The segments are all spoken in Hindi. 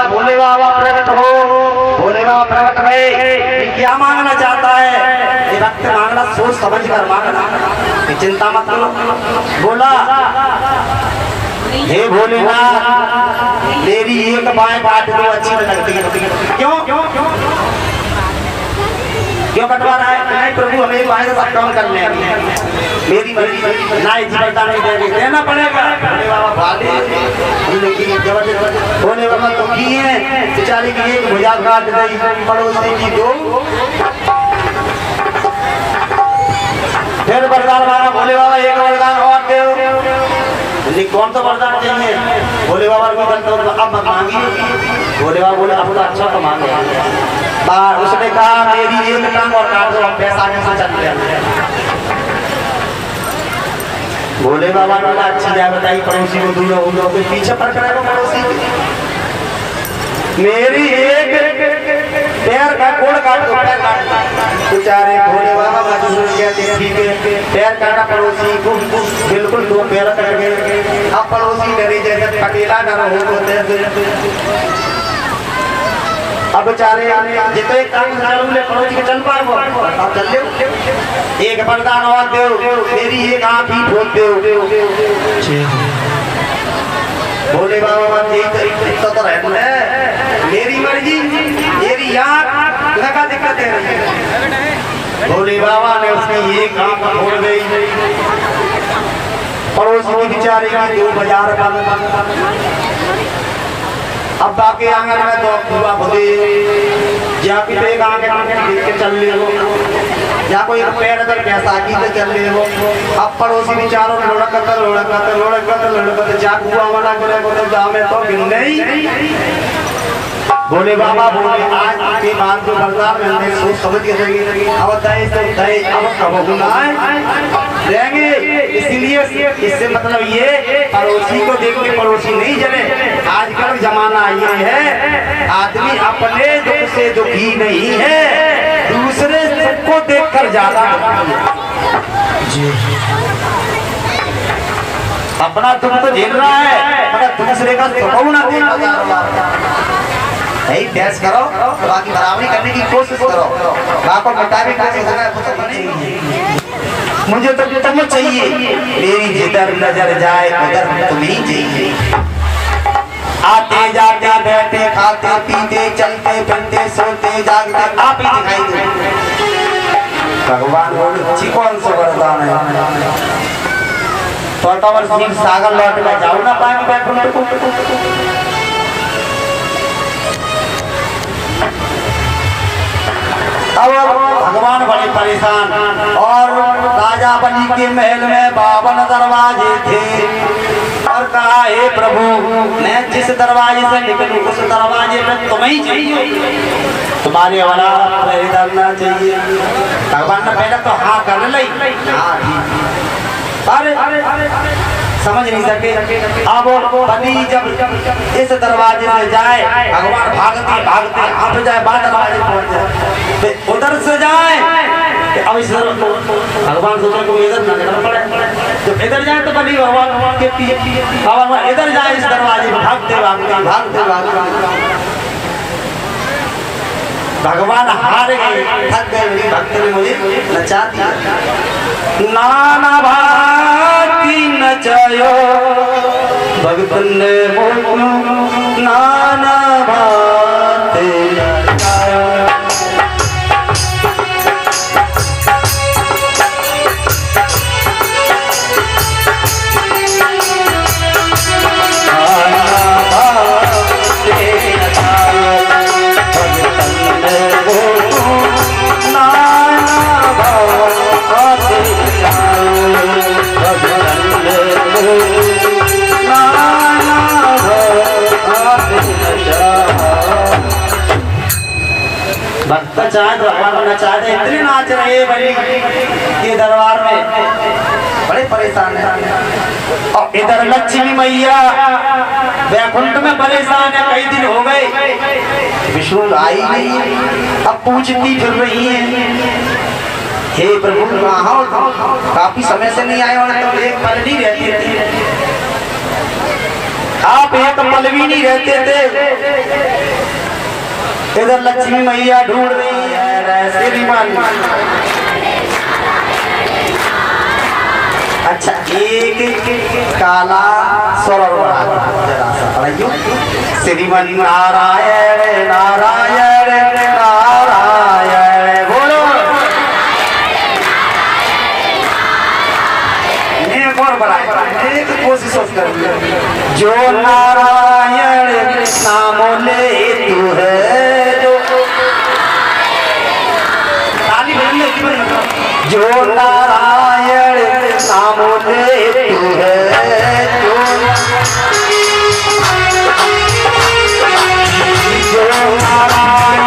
भोले बाबा प्रकट हो। भोले बाबा प्रकट है। क्या मांगना चाहता है? ये भक्त मांगना सोच समझ कर मांगना, चिंता मत करो। बोला, हे भोलेनाथ मेरी एक बाएं काट दो, अच्छी लगती है। क्यों क्यों कटवा रहा है? नहीं प्रभु हमें बाएं से सब काम करने मेरी मर्जी ना जीवता नहीं देंगे, देना पड़ेगा। भोले बाबा भाले भोले बाबा तो की है बेचारी की एक भुजा काट गई, पड़ोसी की दो। फिर वरदान मांगा भोले बाबा, एक वरदान और दो। कौन सा वरदान चाहिए? भोले बाबा अब मत मांगी। भोले बाबा बोले अब तो अच्छा तो मांगे। उसने कहा मेरी एक टांग और काट दो, पैसा कैसे चल रहा। भोले बाबा ने अच्छी जाए बताई, पड़ोसी को दूर हो गया, पीछे फर्क रहेगा पड़ोसी। मेरी एक पैर का कोड़ काट दो, पैर काट दो। बेचारे भोले बाबा मजबूर कहते ठीक है, पैर काटा पड़ोसी को, बिल्कुल दो पैर कट गए। अब पड़ोसी डरी जैसे अकेला न रहो। अब बेचारे जितने काम पड़ोसी के चल पाए वो चल ले। एक वरदान और दो, मेरी एक आंख ही ठोक दो। भोले बाबा तो रहता है, मेरी मर्जी मेरी आंख लगा दिक्कत है। भोले बाबा ने उसकी एक आंख खोल गई। पड़ोसी की बेचारे का 2 बाजार बंद। अब बाकी आंगन में तो पूरा खुदे या कोई एक आंगन देख के चल ले वो, या कोई पैर अगर बैसाखी से चल ले वो। अब पड़ोसी बेचारों लुढ़कत जागुआ वाला करे को तो जामे तो गिन नहीं। भोले बाबा बोले आज के बाद जो वरदान मिलने सोच समझ के देंगे। अब दई तो दई, अब कब रहेंगे। इसलिए इससे मतलब ये पड़ोसी को देख के पड़ोसी नहीं जले। आजकल जमाना ये है, आदमी अपने दुख से दुखी नहीं है, दूसरे सबको देखकर ज्यादा अपना दुख तो झेल रहा है, मगर दूसरे का सुख ना देखा। नहीं बहस करो, बाकी बराबरी करने की कोशिश करो। बाकी मिटाने की कोशिश करो। मुझे तो तुम चाहिए, मेरी जिधर नजर जाए उधर तुम्हें चाहिए। आते जाते बैठे खाते पीते चलते फिरते सोते जागते आप ही दिखाई दो। भगवान बोले कौन सा वरदान है? तो सागर लौट में जाओ ना पानी बैठ। अब भगवान बड़े परेशान, और राजा बलि के महल में 52 दरवाजे थे। और कहा हे प्रभु मैं जिस दरवाजे से निकलूं उस दरवाजे पे तुम्हें ही चाहिए, तुम्हारे वाला इधर चाहिए। भगवान ने पहले तो हाँ कर ली। अरे समझ नहीं सके। अब बलि जब इस दरवाजे से जाए, भगवान भागते भागते आप जाए 12 दरवाजे पहुंच जाए, उधर से जाए। अब इस भगवान सोचा को इधर न जाना पड़े, जब इधर जाए तो बलि भगवान के भगवान इधर जाए इस दरवाजे में भागते भागते भागते भागते भगवान हार गए, थक गए। भक्त ने मुझे नचा दिया। नाना भांति नचायो भगत ने नाना भांति नचायो। भक्त चाहे भगवान को नचा दे, इतने नाच रहे बलि के दरबार में। परेशान है। और इधर लक्ष्मी मैया वैकुंठ में परेशान है, कई दिन हो गए विष्णु आई नहीं, अब पूछती फिर रही है, हे प्रभु कहाँ हो, काफी समय से नहीं आए और तुम एक पल नहीं रहते थे, आप एक पल भी नहीं रहते थे। इधर लक्ष्मी मैया ढूंढ रही है श्रीमान। अच्छा एक काला स्वर पढ़ाइयो, श्रीमन नारायण नारायण नारायण बोलो। एक और बढ़ाए, एक कोशिश कर, जो नारायण नाम ले तू है, जो नारायण नाम ले तू है, जो नारायण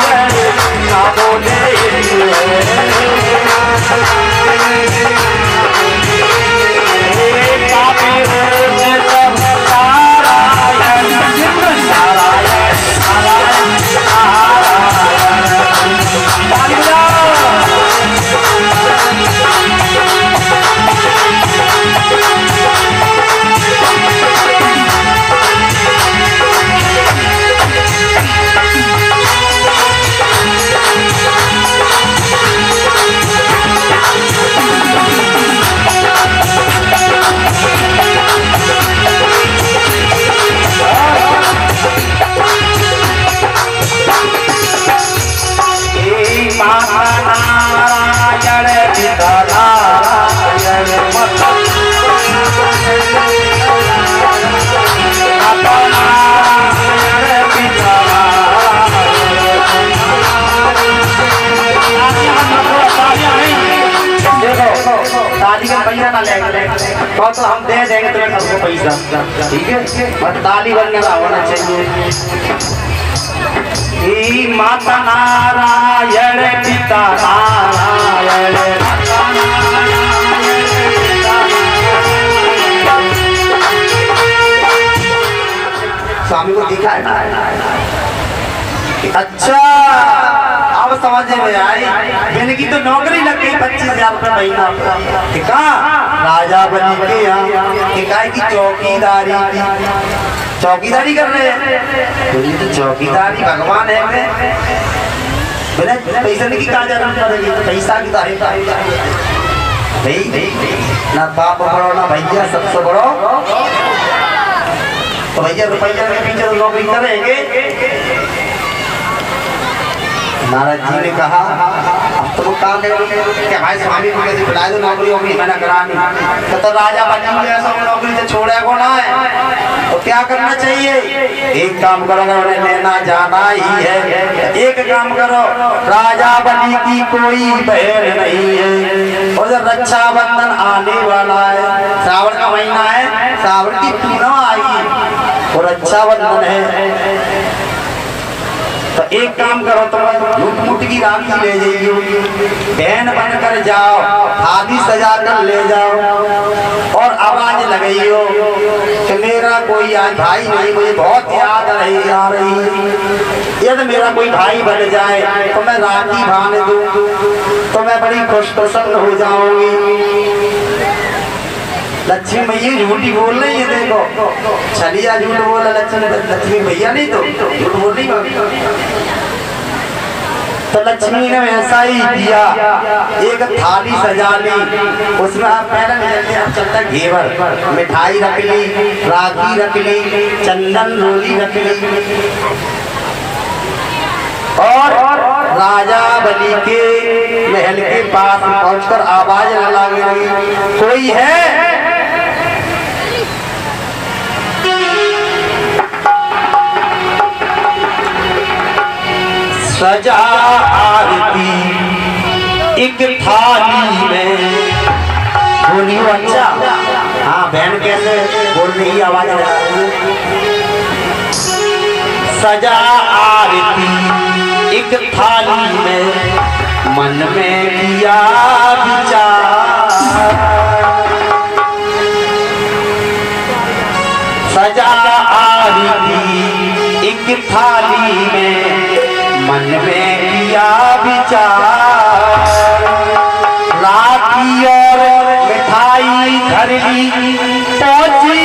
नाम ले तू है, पापी हो सब नारायण नारायण नारायण। तो हम दे देंगे तुम्हें सबको पैसा, ठीक है, बस ताली बनने का होना चाहिए। माता नारायण पिता नारायण, स्वामी को दिखा है ना। अच्छा अब समझ में आई, इनकी तो नौकरी लग गई 25,000 रुपये महीना, ठीक है। राजा बनी के यहाँ की चौकीदारी, चौकीदारी कर रहे हैं, तो चौकीदारी भगवान है, बिना पैसा नहीं की कहा जा रहा, पैसा की तारीफ नहीं, ना बाप बड़ो ना भैया सबसे बड़ो, तो भैया रुपया के पीछे तो नौकरी करेंगे। नारद जी ने कहा अब तो काम कि भाई स्वामी को कैसे बुला दो, नौकरी होगी मैंने करानी, तो राजा बन ऐसा नौकरी से छोड़े को ना है, तो क्या करना चाहिए, एक काम करो, उन्हें लेना जाना ही है, एक काम करो, राजा बनी की कोई बहन नहीं है, और जब रक्षाबंधन आने वाला है, श्रावण का महीना है, श्रावण की पूर्णिमा आएगी और रक्षाबंधन है, तो एक काम करो, तुम लूट मुट की राखी ले जाइयो, बहन बनकर जाओ, थाली सजा कर ले जाओ और आवाज लगाइयो कि मेरा कोई आज भाई नहीं, मुझे बहुत याद रही आ रही, यदि मेरा कोई भाई बन जाए तो मैं राखी बांध दूं, तो मैं बड़ी खुश प्रसन्न हो जाऊंगी। लक्ष्मी मैया झूठी बोल रही है, देखो छलिया झूठ बोला, लक्ष्मी भैया नहीं तो झूठ बोल रही। तो लक्ष्मी ने ऐसा ही किया, एक थाली सजा ली, उसमें आप पहले निकलते आप चलता घेवर, मिठाई रख ली, राखी रख ली, चंदन रोली रख ली, और राजा बलि के महल के पास पहुंचकर आवाज लगा रही, कोई है? सजा आरती एक थाली में, बोली अच्छा, हाँ बहन कैसे बोल रही आवाज आ रही है, सजा आरती एक थाली में, मन में किया विचार, की थाली में मन में किया विचार, राखी और मिठाई घर ली पहुंची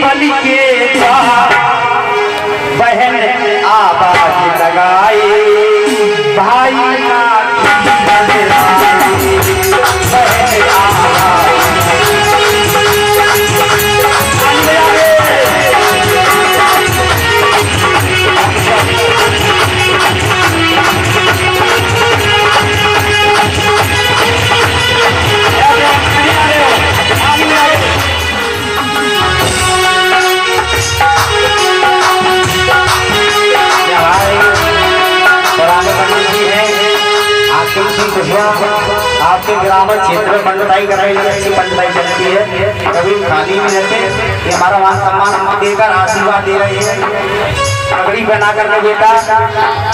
बलि के द्वार। बहन आवाज लगाए भाई राखी बंधवाए, बहन आवाज आपके ग्रामीण क्षेत्र में पंडिताई कर रही है, अच्छी पंडिताई चलती है, कभी खाली नहीं रहते। ये हमारा मान सम्मान देकर आशीर्वाद दे रही है, पगड़ी पहना करके बेटा।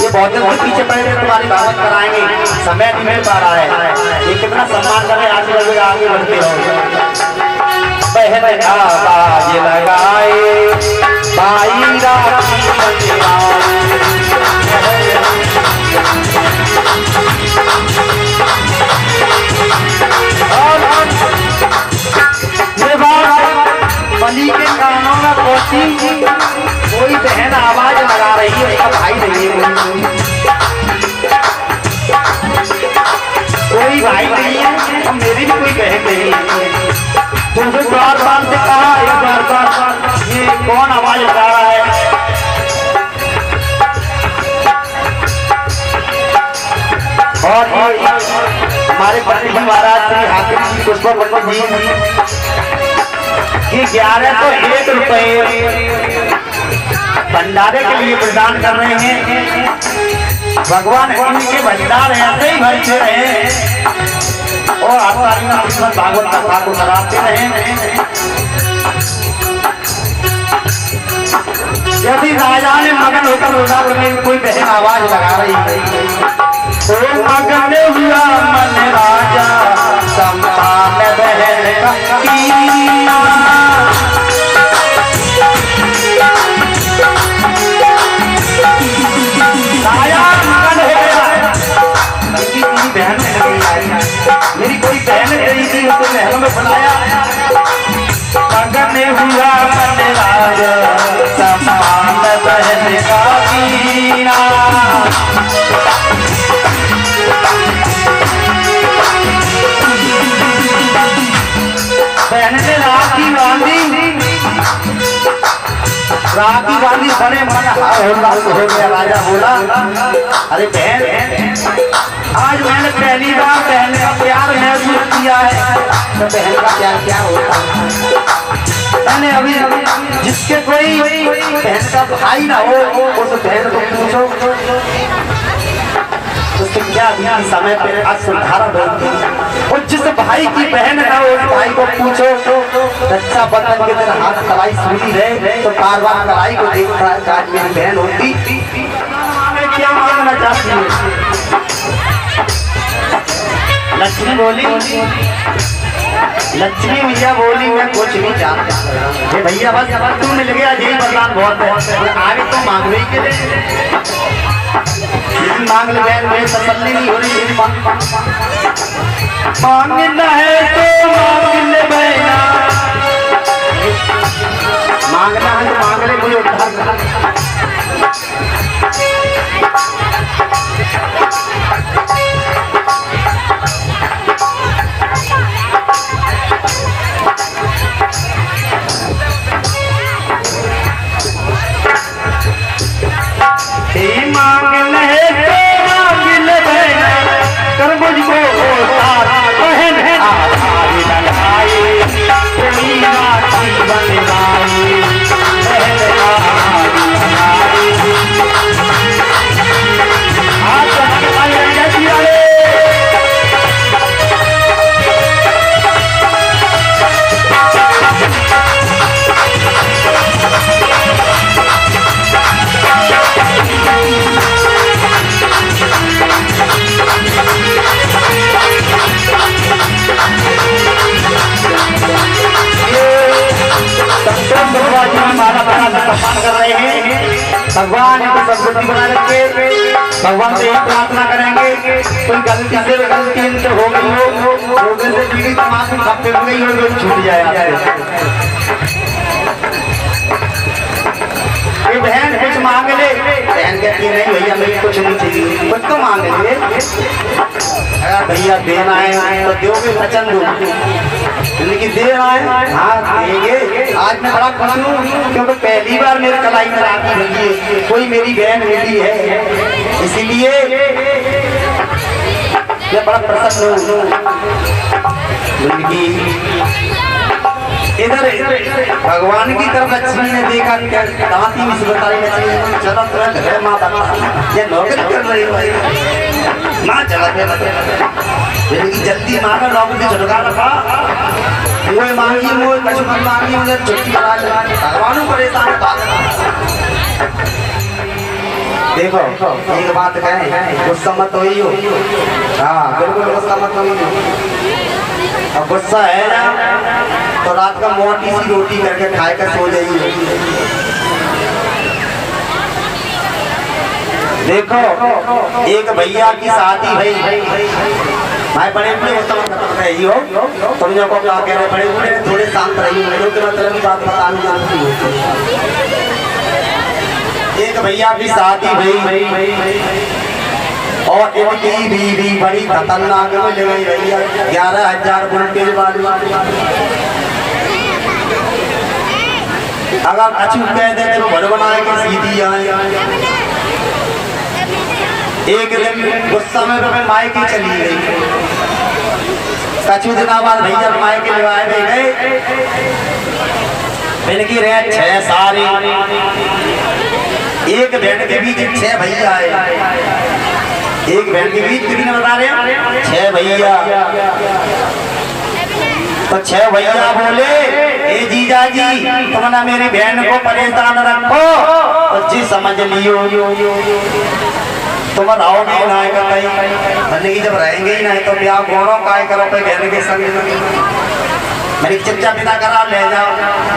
ये बहुत दिन से पीछे पड़े थे, तुम्हारी दावत कराएंगे, समय नहीं मिल पा रहा है। ये कितना सम्मान कर रहे हैं, आशीर्वाद आगे बढ़ते हो। बहन आवाज लगाए भाई राखी बंधवाए, बलि के कानों में पहुंची, कोई बहन आवाज लगा रही है, उसका भाई नहीं है, कोई भाई नहीं है और मेरी भी कोई बहन नहीं है। तो उसे बार बार से कहा, एक बार ये कौन आवाज लगा रहा है। और हमारे पंडित जी महाराज श्री हाकिम जी पुष्पा पंडित जी ये 1101 रुपए भंडारे के लिए प्रदान कर रहे हैं। भगवान इनके भंडार ऐसे ही भरते रहे और श्रीमद् भागवत कथा को कराते रहे। यदि राजा ने मगन होकर रोजा करने कोई बहन आवाज लगा रही है, तो मगन हुआ मन राजा सम्मान बहन का कीना। मेरी कोई बहन गई थी, उसको महलों में बनाया, मगन हुआ मन राजा सम्मान बहन का कीना। बहन ने राखी बांधी बड़े मन हो गया। राजा बोला, अरे बहन, आज मैंने पहली बार बहन का प्यार महसूस किया है। तो बहन का प्यार क्या होता है? मैंने अभी जिसके कोई बहन का भाई ना हो उस बहन को पूछो उससे क्या समय पे असुधारण होती है। और जिस भाई की बहन ना हो उस भाई को पूछो, रक्षा बंधन के दिन हाथ कलाई सूली रहे तो बार बार कलाई को देखता है, काज मेरी बहन होती। क्या मांगना चाहती है? लक्ष्मी बोली, लक्ष्मी भैया बोली, मैं कुछ नहीं चाहता। ये भैया बस तू मिल गया, यही वरदान बहुत है, आगे तो मांग रही के लिए मांग ले बहन, मेरी तसल्ली नहीं हो रही। मांगना है तो मांग ले बहना, मांगना है तो मांग ले, मुझे उद्धार कर। मांगना है तो मांग ले बहना, कर मुझको बहन आवाज लगाए भगवान को सद्बुद्धि बना रखे, भगवान से एक प्रार्थना करेंगे कोई गलती से हो गई हो से पीड़ी तमाम खप्पे हो गई हो छूट जाए आपसे। ये बहन कुछ मांग ले, बहन कहती है नहीं भैया मेरे कुछ नहीं चाहिए, कुछ तो मांग ले। अगर भैया देना है तो दोगे वचन दो, लेकिन दे रहा है हाँ देंगे। आज मैं बड़ा खुश हूँ क्योंकि पहली बार मेरे कलाई में राखी बनी है, कोई मेरी बहन मिली है, इसीलिए मैं बड़ा प्रसन्न हूँ। इधर भगवान की तरफ लक्ष्मी ने देखा दांती में बताई लक्ष्मी चलो तुरंत है माँ बता ये नौकरी कर रही है माँ चला जल्दी माँ का नौकरी छुटका रखा मुँह मांगी मुँह कछु मत मांगी उन्हें छुट्टी करा भगवान परेशान देखो एक बात कहें गुस्सा मत होई हो। हाँ बिल्कुल गुस्सा मत होई हो। अब गुस्सा है ना तो रात का मोटी सी रोटी करके खाए कर सो जाइए। देखो एक भैया की शादी भाई भाई बड़े बड़े रही हो तुम जो क्या कह रहे बड़े बड़े थोड़े शांत रही हो के मतलब की बात बतानी जानती हो। एक भैया की शादी भाई और इनकी बीवी बड़ी खतरनाक में लगी रही है 11,000 वोल्टेज वाली। अगर अचूक कह दे तो भर बनाए के सीधी आए। एक दिन गुस्सा में मैं मायके चली गई, कछु दिन बाद भैया मायके लिवाए भी गए, इनकी रहे 6 सारी, एक बेड के बीच 6 भैया आए। एक बहन के बीच कितने बता रहे हैं 6 भैया। तो 6 भैया बोले ए जीजा जी तुम ना मेरी बहन को परेशान रखो और जी समझ लियो तुम रहोगे ना कहीं जब रहेंगे ही नहीं तो ब्याह गोड़ो काय करो पे बहन के संग मेरी चिच्चा विदा करा ले जाओ।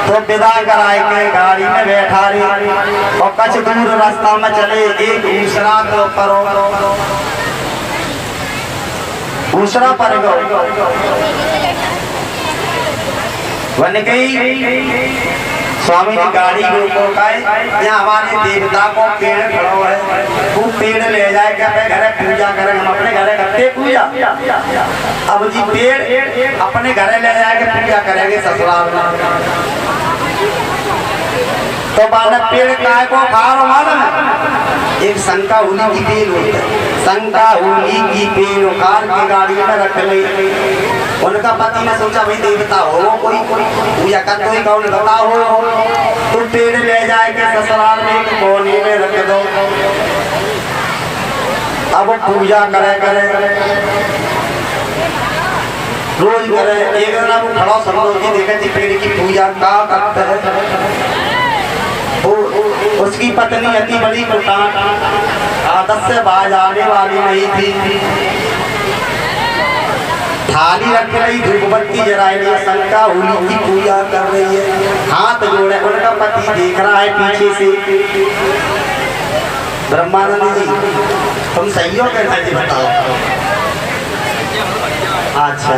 तो विदा कराए के गाड़ी में बैठा रही और कुछ दूर रास्ता में चले एक दूसरा तो करो दूसरा पर गो बन गई। स्वामी ने गाड़ी रोको यहाँ हमारे देवता को पेड़ खड़ो है वो पेड़ ले जाए के अपने घर पूजा करें, हम अपने घर करते पूजा। अब जी पेड़ अपने घर ले जाए के पूजा करेंगे ससुराल में। तो बाद पेड़ काय को खाओ मालूम एक शंका होली की पेड़ होता है, शंका होली की पेड़ कार की गाड़ी में रख ली। उनका पति ने सोचा भाई देवता हो कोई पूजा कर दो कौन बता हो तो पेड़ ले जाए के ससुराल में एक कोने में रख दो। अब पूजा करे रोज करे एक दिन अब खड़ा समझो कि देखे पेड़ की पूजा का करते है। उसकी पत्नी अति बड़ी कुटान आदत से बाज आने वाली नहीं थी, थाली रख रही धूपबत्ती जराए रही शंका होली की पूजा कर रही है, हाथ जोड़े उनका पति देख रहा है पीछे से। ब्रह्मानंद जी तुम सही हो कैसे जी बताओ। अच्छा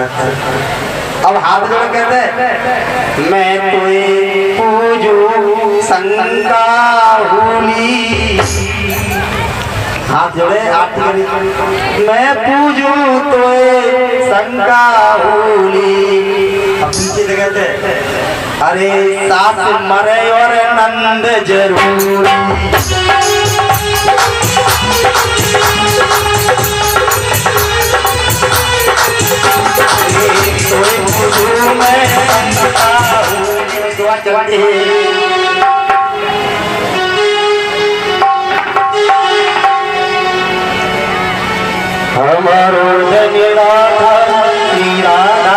अब हाथ जोड़ कहते मैं तुए पूजू शंका होली, हाथ जोड़े आरती मैं पूजू तुए शंका होली। अब पीछे से कहते अरे सास मरे और नंद जरूरी, हमारो जनिराधा राधा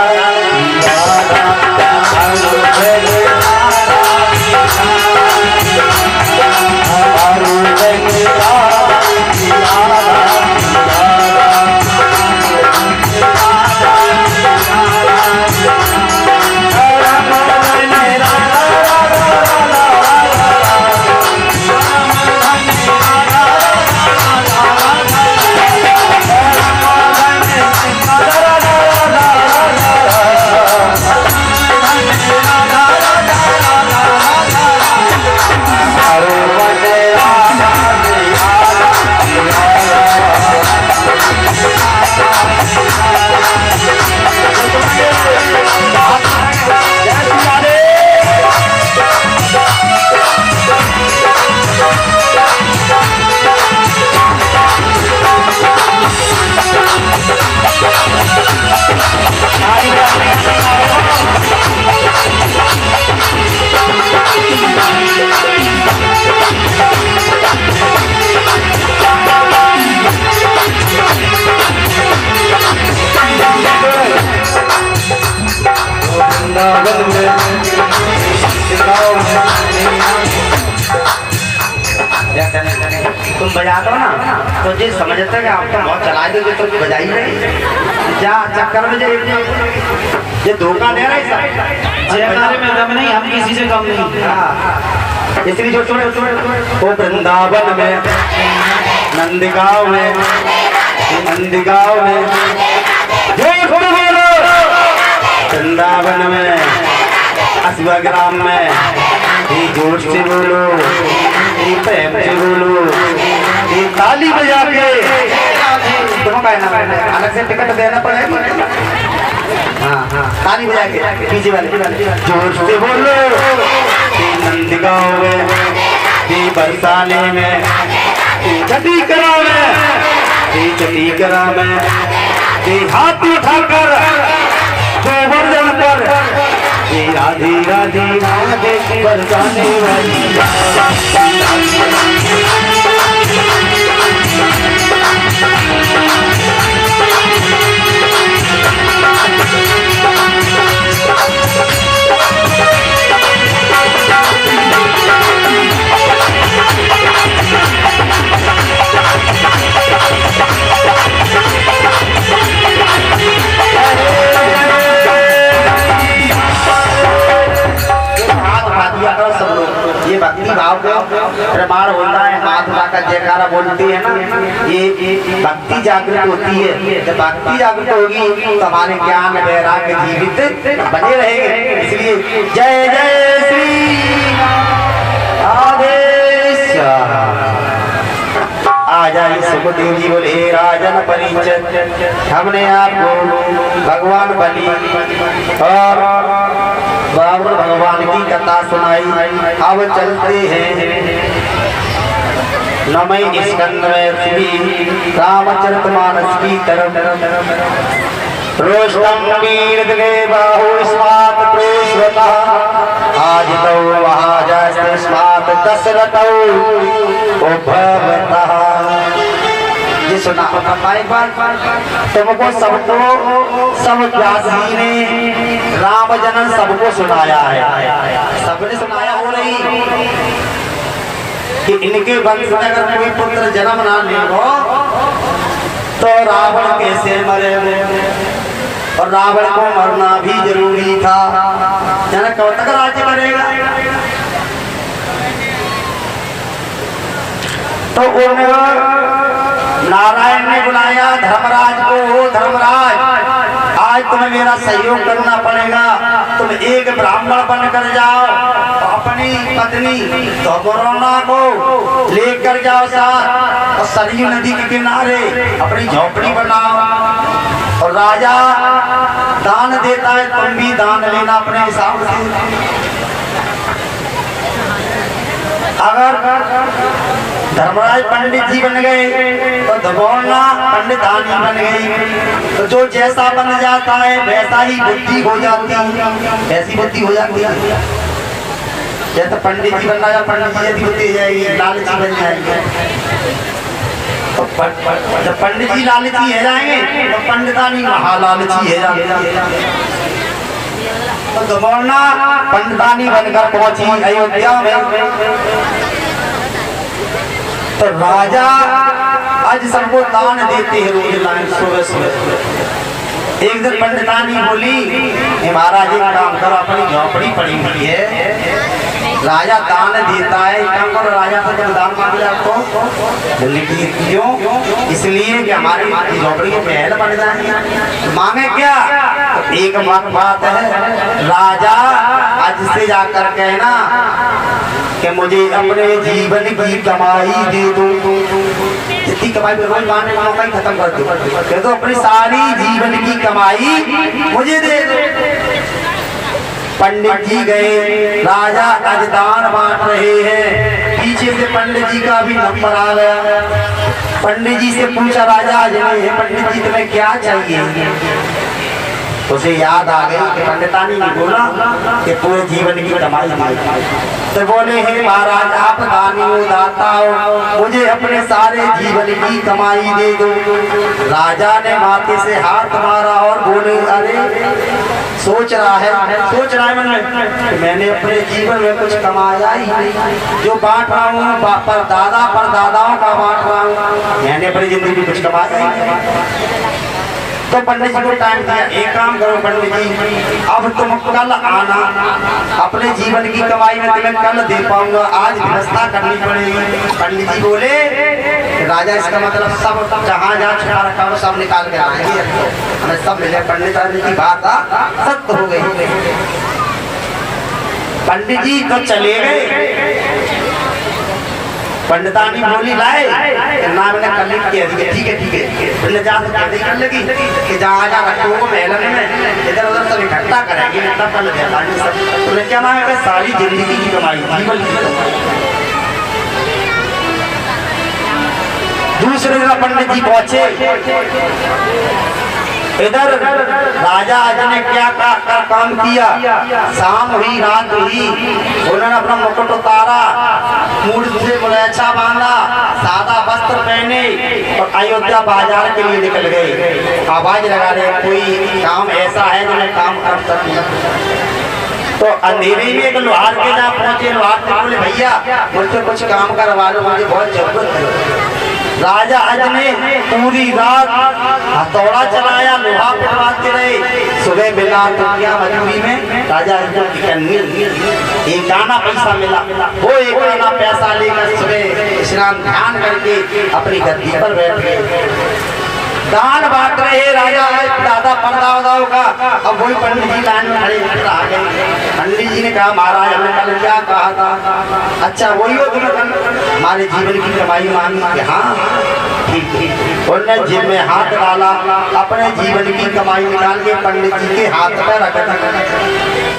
तुम बजाते हो ना तो जी समझते हैं कि आप तो बहुत चला दोगे तो बजाई नहीं जा चक्कर में ये धोखा दे रहा है सब जयकारे में दम नहीं, हम किसी से कम नहीं। इसलिए जो वो वृंदावन में नंदगांव में वृंदावन में असुग्राम में जोर से बोलो, प्रेम से बोलो, ताली बजा के तुम अलग से टिकट देना पड़ेगा। हाँ ताली बजा के पीछे वाले जोर से बोलो, नंदगांव में बरसाने में चटीकरा में हाथ उठाकर गोवर्धन पर राधे राधे राधे बरसाने वाली ये भक्ति भाव को प्रमाण होता है। माधुरा का जयकारा बोलती है ना, ये भक्ति जागृत होती है। जब भक्ति जागृत होगी तो हमारे ज्ञान वैराग्य जीवित बने रहेंगे। इसलिए जय जय श्री आ जाइए सुखदेव जी बोले राजन परिचय, हमने आपको भगवान बलि और बाबर भगवान की कथा सुनाई। अब चलते हैं नमय स्कंद रामचरितमानस की तरफ। रोष्टम वीरदे बाहु स्मात् प्रोश्वतः, आज तो महाजस्य स्मात् दशरथौ उद्भवतः। ये सुना एक बार तुमको सबको सब व्यासी ने राम जनन सबको सुनाया है, सबने सुनाया हो रही कि इनके वंश में अगर कोई पुत्र जन्म ना ले हो तो रावण कैसे मरे, और रावण को मरना भी जरूरी था। जनक कब तक राज्य करेगा? तो नारायण ने बुलाया धर्मराज को, धर्मराज आज तुम्हें मेरा सहयोग करना पड़ेगा। तुम एक ब्राह्मण बनकर जाओ, अपनी पत्नी द्रौपदी को लेकर जाओ साथ, और सरयू नदी के किनारे अपनी झोपड़ी बनाओ। और राजा दान देता है, तुम भी दान लेना अपने हिसाब से। अगर धर्मराज पंडित जी बन गए तो दबोलना पंडितानी बन गई। तो जो जैसा बन जाता है वैसा ही बुद्धि हो जाती है, ऐसी बुद्धि हो जाती है। जैसे पंडित जी बनना या पंडित जी जैसी बुद्धि हो जाएगी, लालची बन जाएगी। तो जब पंडित जी लालची है जाएंगे तो पंडितानी महालालची है जाएगी। तो दबोलना पंडितानी बनकर पहुंची अयोध्या में। तो राजा आज सबको दान देते हैं रोज लाइन सुबह सुबह। एक दिन पंडितानी बोली महाराज एक काम करो, अपनी झोपड़ी पड़ी हुई है, राजा दान देता है, काम करो राजा से जब दान मांग जाए तो क्यों? इसलिए कि हमारी झोपड़ी के महल बन जाए। मांगे क्या? तो एक बात है, राजा आज से जाकर कहना कि मुझे अपने जीवन की कमाई दे दो। जितनी कमाई रोज मांगने वालों का ही खत्म कर दो, तो अपनी सारी जीवन की कमाई मुझे दे दो। पंडित जी गए, राजा आज दान बांट रहे हैं। पीछे से पंडित जी का भी नंबर आ गया। पंडित जी से पूछा राजा आज नहीं है, पंडित जी तुम्हें क्या चाहिए? उसे याद आ गया कि पंडितानी ने बोला कि पूरे जीवन की कमाई दी। तो बोले हे महाराज आप दानी हो, दाता हो, मुझे अपने सारे जीवन की कमाई दे दो। राजा ने माथे से हाथ मारा और बोले अरे सोच रहा है मन में कि मैंने अपने जीवन में कुछ कमाया ही नहीं, जो बांट रहा हूँ पर दादाओं का बांट रहा हूँ, मैंने अपनी जिंदगी में कुछ कमाया ही नहीं। तो पंडित जी को टाइम दिया, एक काम करो पंडित जी, अब तुम कल आना, अपने जीवन की कमाई में तुम्हें कल दे पाऊंगा, आज व्यवस्था करनी पड़ेगी। पंडित जी बोले राजा इसका मतलब सब जहाँ जहाँ छुपा रखा हो सब निकाल के आएंगे, हमें सब मिले। पंडित जी की बात सत्य हो गई। पंडित जी तो चले गए, पंडितानी बोली लाए ना, मैंने कल किया ठीक है मैंने जा कर लगी कि जहाँ रखो महलन में इधर उधर सब इकट्ठा करेंगे, तब कल तो क्या नाम है, सारी जिंदगी की कमाई, जीवन की कमाई। दूसरे दिन पंडित जी पहुंचे, इधर राजा आज ने क्या काम किया, शाम हुई रात हुई, उन्होंने अपना मुकुट उतारा, मूड से मुरैछा बांधा, सादा वस्त्र पहने और अयोध्या बाजार के लिए निकल गए। आवाज लगा रहे कोई काम ऐसा है जो मैं काम कर सकूं। तो अंधेरे में एक लोहार के जहाँ पहुंचे, लोहार से बोले भैया मुझसे कुछ काम करवा लो, मुझे बहुत जरूरत है। राजा अज ने पूरी रात हथौड़ा चलाया, लोहा पिटवाते रहे, सुबह मिला तो क्या मजबूरी में राजा एक आना पैसा मिला, वो एक आना पैसा लेकर सुबह स्नान ध्यान करके अपनी गद्दी पर बैठ गए। दान बांट रहे राजा दादा परदादाओं का। अब वही पंडित जी लाइन में खड़े आ गए। पंडित जी ने कहा महाराज हमने कल क्या कहा था, अच्छा वही हो तुम्हें कल हमारे जीवन की कमाई मांगी कि हाँ ठीक। उन्होंने जेब में हाथ डाला, अपने जीवन की कमाई निकाल के पंडित जी के हाथ पर रख